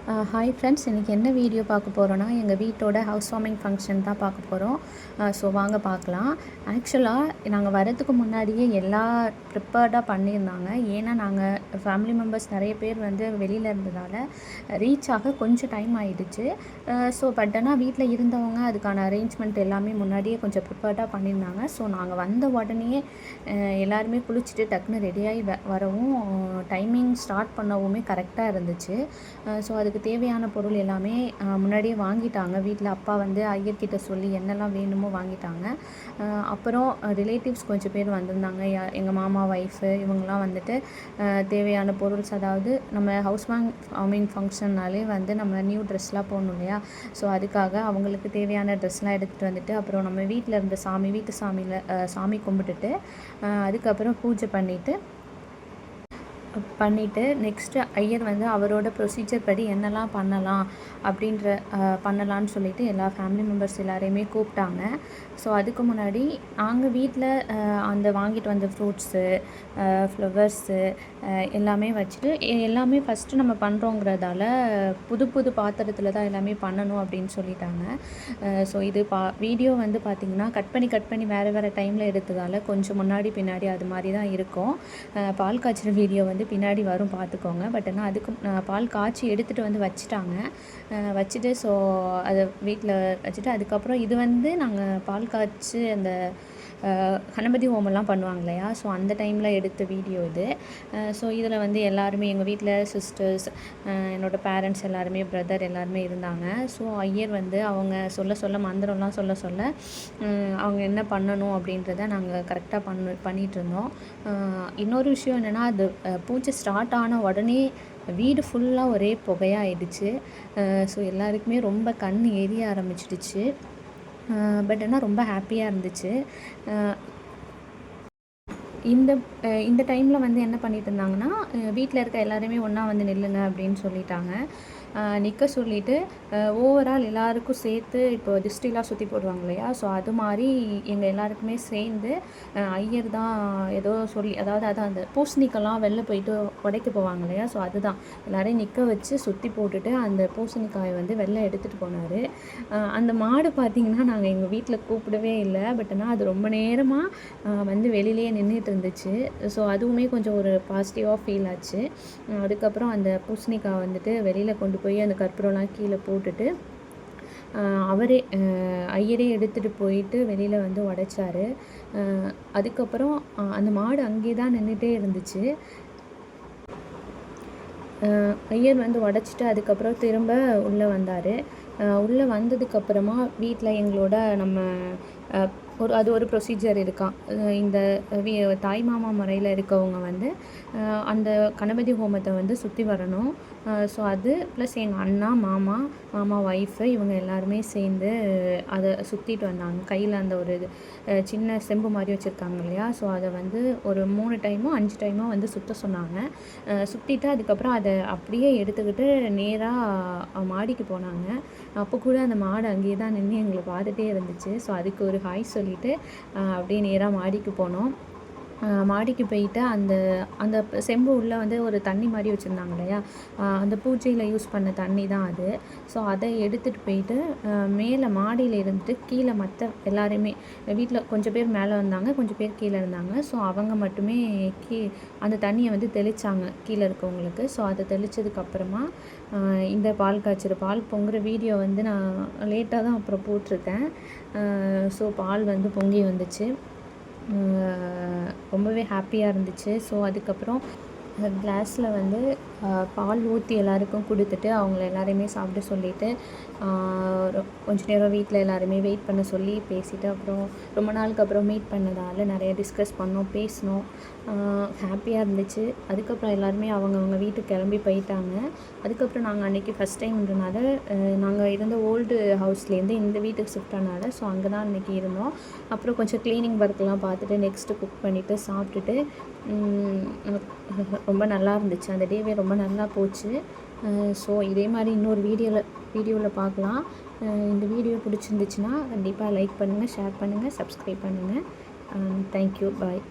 Hi friends, இன்றைக்கி என்ன video பார்க்க போகிறோன்னா எங்கள் வீட்டோட ஹவுஸ் வார்மிங் ஃபங்க்ஷன் தான் பார்க்க போகிறோம். ஸோ வாங்க பார்க்கலாம். ஆக்சுவலாக நாங்கள் வரதுக்கு முன்னாடியே எல்லாம் ப்ரிப்பேர்டாக பண்ணியிருந்தாங்க. ஏன்னா நாங்கள் ஃபேமிலி மெம்பர்ஸ் நிறைய பேர் வந்து வெளியில் இருந்ததால் ரீச் ஆக கொஞ்சம் டைம் ஆகிடுச்சு. ஸோ பட் ஆனால் வீட்டில் இருந்தவங்க அதுக்கான அரேஞ்ச்மெண்ட் எல்லாமே முன்னாடியே கொஞ்சம் ப்ரிப்பேர்டாக பண்ணியிருந்தாங்க. ஸோ நாங்கள் வந்த உடனே எல்லாருமே குளிச்சுட்டு டக்குன்னு ரெடியாகி வரவும் டைமிங் ஸ்டார்ட் பண்ணவுமே கரெக்டாக இருந்துச்சு. ஸோ அதுக்கு தேவையான பொருள் எல்லாமே முன்னாடியே வாங்கிட்டாங்க. வீட்டில் அப்பா வந்து ஐயர்கிட்ட சொல்லி என்னெல்லாம் வேணுமோ வாங்கிட்டாங்க. அப்புறம் ரிலேட்டிவ்ஸ் கொஞ்சம் பேர் வந்திருந்தாங்க. எங்கள் மாமா ஒய்ஃபு இவங்கெல்லாம் வந்துட்டு தேவையான பொருள்ஸ், அதாவது நம்ம ஹவுஸ் வார்மிங் ஃபங்க்ஷன்னாலே வந்து நம்ம நியூ ட்ரெஸ்லாம் போடணும் இல்லையா? ஸோ அதுக்காக அவங்களுக்கு தேவையான ட்ரெஸ்லாம் எடுத்துகிட்டு வந்துட்டு அப்புறம் நம்ம வீட்டில் இருந்த வீட்டு சாமி கும்பிட்டுட்டு அதுக்கப்புறம் பூஜை பண்ணிவிட்டு நெக்ஸ்ட்டு ஐயர் வந்து அவரோட ப்ரொசீஜர் படி என்னெல்லாம் பண்ணலான்னு சொல்லிட்டு எல்லா ஃபேமிலி மெம்பர்ஸ் எல்லாரையுமே கூப்பிட்டாங்க. ஸோ அதுக்கு முன்னாடி நாங்கள் வீட்டில் அந்த வாங்கிட்டு வந்த ஃப்ரூட்ஸு, ஃப்ளவர்ஸு எல்லாமே வச்சுட்டு எல்லாமே ஃபஸ்ட்டு நம்ம பண்ணுறோங்கிறதால புது பாத்திரத்தில் தான் எல்லாமே பண்ணணும் அப்படின்னு சொல்லிட்டாங்க. ஸோ இது வீடியோ வந்து பார்த்திங்கன்னா கட் பண்ணி வேறு டைமில் எடுத்ததால் கொஞ்சம் முன்னாடி பின்னாடி அது மாதிரி தான் இருக்கும். பால் காய்ச்சிற வீடியோ வந்து பின்னாடி வரும், பார்த்துக்கோங்க. பட் ஆனால் அதுக்கு பால் காய்ச்சி எடுத்துகிட்டு வந்து வச்சுட்டு ஸோ அதை வீட்டில் வச்சுட்டு அதுக்கப்புறம் இது வந்து நாங்கள் பால் காய்ச்சி அந்த கணபதி ஹோமெல்லாம் பண்ணுவாங்க இல்லையா? ஸோ அந்த டைமில் எடுத்த வீடியோ இது. ஸோ இதில் வந்து எல்லாருமே எங்கள் வீட்டில் சிஸ்டர்ஸ், என்னோடய பேரண்ட்ஸ் எல்லாருமே, பிரதர் எல்லாருமே இருந்தாங்க. ஸோ ஐயர் வந்து அவங்க சொல்ல மந்திரம்லாம் சொல்ல அவங்க என்ன பண்ணணும் அப்படின்றத நாங்கள் கரெக்டாக பண்ணிகிட்டு இருந்தோம். இன்னொரு விஷயம் என்னென்னா, அது பூஜை ஸ்டார்ட் ஆன உடனே வீடு ஃபுல்லாக ஒரே புகையாகிடுச்சு. ஸோ எல்லாருக்குமே ரொம்ப கண் எரிய ஆரம்பிச்சிடுச்சு. பட் ஆனால் ரொம்ப ஹாப்பியாக இருந்துச்சு. இந்த டைமில் வந்து என்ன பண்ணிட்டு இருந்தாங்கன்னா, வீட்டில் இருக்க எல்லாருமே ஒன்றா வந்து நில்லுங்க அப்படின்னு சொல்லிட்டாங்க. நிற்க சொல்லிவிட்டு ஓவரால் எல்லாருக்கும் சேர்த்து இப்போ திஷ்டிலாம் சுற்றி போடுவாங்க இல்லையா? ஸோ அது மாதிரி எங்கள் எல்லாருக்குமே சேர்ந்து ஐயர் தான் ஏதோ சொல்லி, அதாவது அந்த பூசணிக்கெல்லாம் வெளில போயிட்டு உடைக்க போவாங்க இல்லையா? ஸோ அதுதான் எல்லோரையும் நிற்க வச்சு சுற்றி போட்டுட்டு அந்த பூசணிக்காயை வந்து வெளில எடுத்துகிட்டு போனார். அந்த மாடு பார்த்திங்கன்னா நாங்கள் எங்கள் வீட்டில் கூப்பிடவே இல்லை. பட் ஆனால் அது ரொம்ப நேரமாக வந்து வெளியிலேயே நின்றுட்டு இருந்துச்சு. ஸோ அதுவுமே கொஞ்சம் ஒரு பாசிட்டிவாக ஃபீல் ஆச்சு. அதுக்கப்புறம் அந்த பூசணிக்காய் வந்துட்டு வெளியில் கொண்டு போய் அந்த கற்பூரம்லாம் கீழே போட்டுட்டு ஐயரே எடுத்துகிட்டு போயிட்டு வெளியில் வந்து உடைச்சார். அதுக்கப்புறம் அந்த மாடு அங்கே தான் நின்றுட்டே இருந்துச்சு. ஐயர் வந்து உடைச்சிட்டு அதுக்கப்புறம் திரும்ப உள்ளே வந்தார். உள்ளே வந்ததுக்கப்புறமா வீட்டில் எங்களோட அது ஒரு ப்ரொசீஜர் இருக்கான். இந்த தாய் மாமா முறையில் இருக்கவங்க வந்து அந்த கணபதி ஹோமத்தை வந்து சுற்றி வரணும். ஸோ அது ப்ளஸ் எங்கள் அண்ணா, மாமா ஒய்ஃபு இவங்க எல்லாருமே சேர்ந்து அதை சுற்றிட்டு வந்தாங்க. கையில் அந்த ஒரு சின்ன செம்பு மாதிரி வச்சுருக்காங்க இல்லையா? ஸோ அதை வந்து ஒரு 3 டைமோ 5 டைமோ வந்து சுற்ற சொன்னாங்க. சுற்றிட்டு அதுக்கப்புறம் அதை அப்படியே எடுத்துக்கிட்டு நேராக மாடிக்கு போனாங்க. அப்போ கூட அந்த மாடு அங்கேயே தான் நின்று எங்களை பார்த்துட்டே இருந்துச்சு. ஸோ அதுக்கு ஒரு ஹாய் சொல்லிவிட்டு அப்படியே நேராக மாடிக்கு போனோம். மாடிக்கு போயிட்டு அந்த செம்பு உள்ளே வந்து ஒரு தண்ணி மாதிரி வச்சுருந்தாங்க இல்லையா? அந்த பூஜையில் யூஸ் பண்ண தண்ணி தான் அது. ஸோ அதை எடுத்துகிட்டு போயிட்டு மேலே மாடியில் இருந்துட்டு கீழே மற்ற எல்லாருமே வீட்டில் கொஞ்சம் பேர் மேலே வந்தாங்க, கொஞ்சம் பேர் கீழே இருந்தாங்க. ஸோ அவங்க மட்டுமே அந்த தண்ணியை வந்து தெளித்தாங்க கீழே இருக்கவங்களுக்கு. ஸோ அதை தெளித்ததுக்கப்புறமா இந்த பால் பொங்குற வீடியோ வந்து நான் லேட்டாக தான் அப்புறம் போட்டிருக்கேன். ஸோ பால் வந்து பொங்கி வந்துச்சு. ரொம்பவே ஹாப்பியாக இருந்துச்சு. ஸோ அதுக்கப்புறம் கிளாஸில் வந்து பால் ஊற்றி எல்லாருக்கும் கொடுத்துட்டு அவங்கள எல்லாரையுமே சாப்பிட சொல்லிவிட்டு கொஞ்சம் நேரம் வீட்டில் எல்லாருமே வெயிட் பண்ண சொல்லி பேசிவிட்டு அப்புறம் ரொம்ப நாளுக்கு அப்புறம் மீட் பண்ணதால் நிறைய டிஸ்கஸ் பண்ணோம், பேசினோம். ஹாப்பியாக இருந்துச்சு. அதுக்கப்புறம் எல்லாருமே அவங்கவுங்க வீட்டுக்கு கிளம்பி போயிட்டாங்க. அதுக்கப்புறம் நாங்கள் அன்றைக்கி ஃபஸ்ட் டைம்ன்றனால நாங்கள் இருந்த ஓல்டு ஹவுஸ்லேருந்து இந்த வீட்டுக்கு ஷிஃப்ட் ஆனால ஸோ அங்கே தான் அன்றைக்கி இருந்தோம். அப்புறம் கொஞ்சம் க்ளீனிங் ஒர்க்லாம் பார்த்துட்டு நெக்ஸ்ட்டு குக் பண்ணிவிட்டு சாப்பிட்டுட்டு ரொம்ப நல்லா இருந்துச்சு. அந்த டேவே ரொம்ப நல்லா போச்சு. ஸோ இதே மாதிரி இன்னொரு வீடியோவில் பார்க்கலாம். இந்த வீடியோ பிடிச்சிருந்துச்சுன்னா கண்டிப்பாக லைக் பண்ணுங்கள், ஷேர் பண்ணுங்கள், சப்ஸ்கிரைப் பண்ணுங்கள். தேங்க்யூ, பாய்.